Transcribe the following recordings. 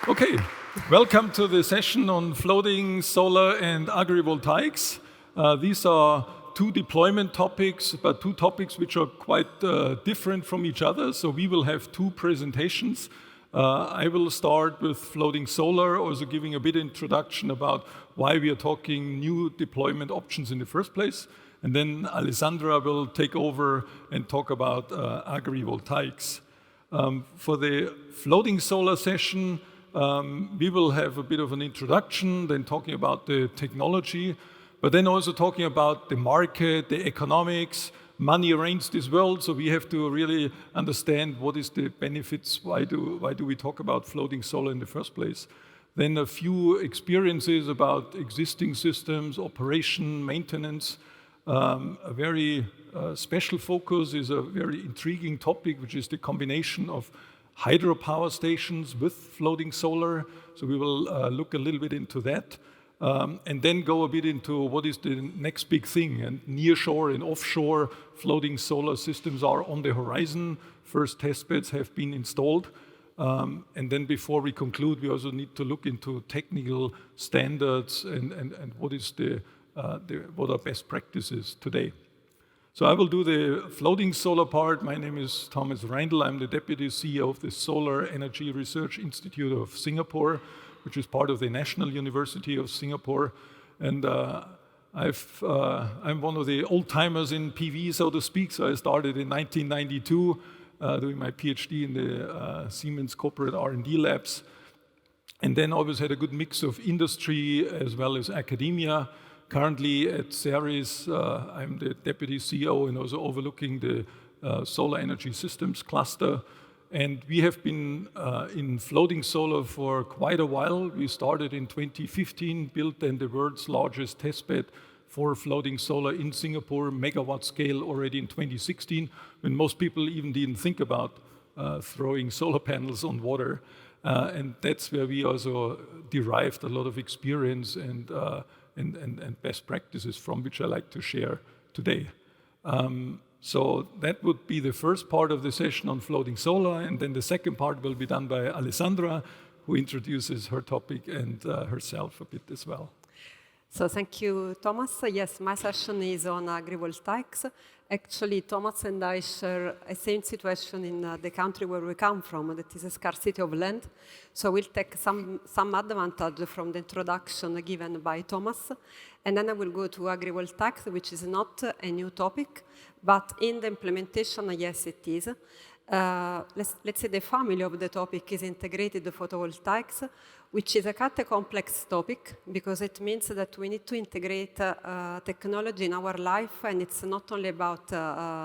Okay, welcome to the session on floating solar and agrivoltaics. These are two deployment topics, but two topics which are quite different from each other. So we will have two presentations. I will start with floating solar, also giving a bit of introduction about why we are talking new deployment options in the first place. And then Alessandra will take over and talk about agrivoltaics. For the floating solar session, we will have a bit of an introduction, then talking about the technology, but then also talking about the market, the economics. Money reigns this world, so we have to really understand what is the benefits, why do we talk about floating solar in the first place. Then a few experiences about existing systems, operation, maintenance. A very special focus is a very intriguing topic, which is the combination of hydropower stations with floating solar. So we will look a little bit into that. And then go a bit into what is the next big thing. And nearshore and offshore floating solar systems are on the horizon. First testbeds have been installed. And then before we conclude, we also need to look into technical standards and what is what are best practices today. So I will do the floating solar part. My name is Thomas Reindl. I'm the Deputy CEO of the Solar Energy Research Institute of Singapore, which is part of the National University of Singapore. And I'm one of the old-timers in PV, so to speak. So I started in 1992 doing my PhD in the Siemens corporate R&D labs. And then always had a good mix of industry as well as academia. Currently at Ceres, I'm the Deputy CEO and also overlooking the Solar Energy Systems cluster. And we have been in floating solar for quite a while. We started in 2015, built then the world's largest testbed for floating solar in Singapore, megawatt scale already in 2016, when most people even didn't think about throwing solar panels on water. And that's where we also derived a lot of experience and best practices from, which I like to share today. So that would be the first part of the session on floating solar, and then the second part will be done by Alessandra, who introduces her topic and herself a bit as well. So thank you, Thomas. Yes, my session is on agrivoltaics. Actually, Thomas and I share a same situation in the country where we come from, that is a scarcity of land. So we'll take some advantage from the introduction given by Thomas. And then I will go to agrivoltaics, which is not a new topic, but in the implementation, yes, it is. Let's say the family of the topic is integrated photovoltaics, which is quite a complex topic because it means that we need to integrate technology in our life, and it's not only about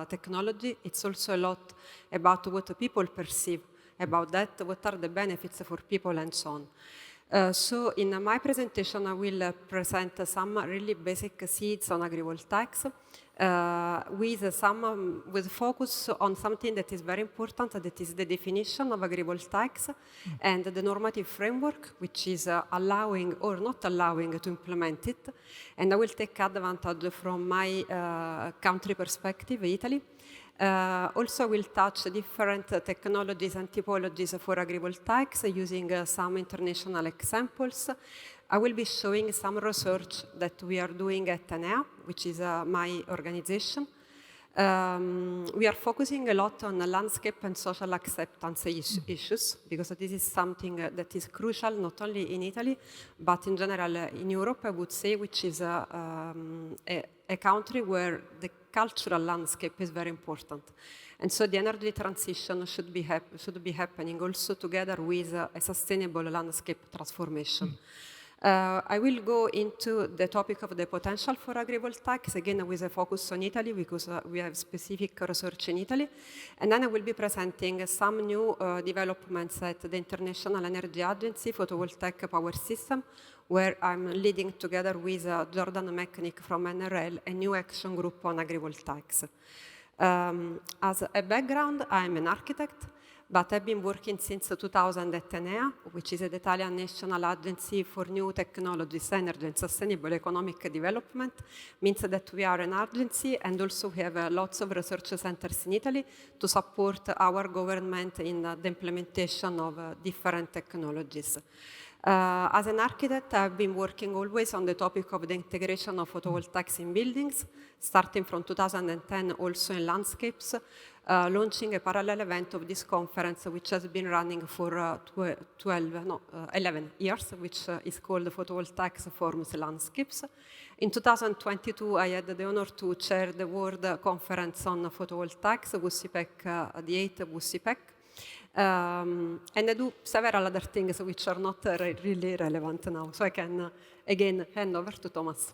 technology, it's also a lot about what people perceive about that, what are the benefits for people and so on. So in my presentation, I will present some really basic seeds on agrivoltaics with focus on something that is very important, that is the definition of agrivoltaics and the normative framework, which is allowing or not allowing to implement it. And I will take advantage from my country perspective, Italy. Also, we'll touch different technologies and typologies for agrivoltaics using some international examples. I will be showing some research that we are doing at Enea, which is my organization. We are focusing a lot on landscape and social acceptance issues, because this is something that is crucial not only in Italy, but in general in Europe, I would say, which is a country where the cultural landscape is very important. And so the energy transition should be happening also together with a sustainable landscape transformation. I will go into the topic of the potential for agrivoltaics, again with a focus on Italy, because we have specific research in Italy. And then I will be presenting some new developments at the International Energy Agency Photovoltaic Power System, where I'm leading together with Jordan Mechanic from NRL, a new action group on agrivoltaics. As a background, I'm an architect. but I've been working since 2000 at Enea, which is the Italian National Agency for New Technologies, Energy and Sustainable Economic Development. Means that we are an agency, and also we have lots of research centers in Italy to support our government in the implementation of different technologies. As an architect, I've been working always on the topic of the integration of photovoltaics in buildings, starting from 2010 also in landscapes, launching a parallel event of this conference, which has been running for 11 years, which is called Photovoltaics Forums Landscapes. In 2022, I had the honor to chair the World Conference on Photovoltaics, WUSIPEC, the 8th WUSIPEC. And I do several other things which are not really relevant now. So I can, again, hand over to Thomas.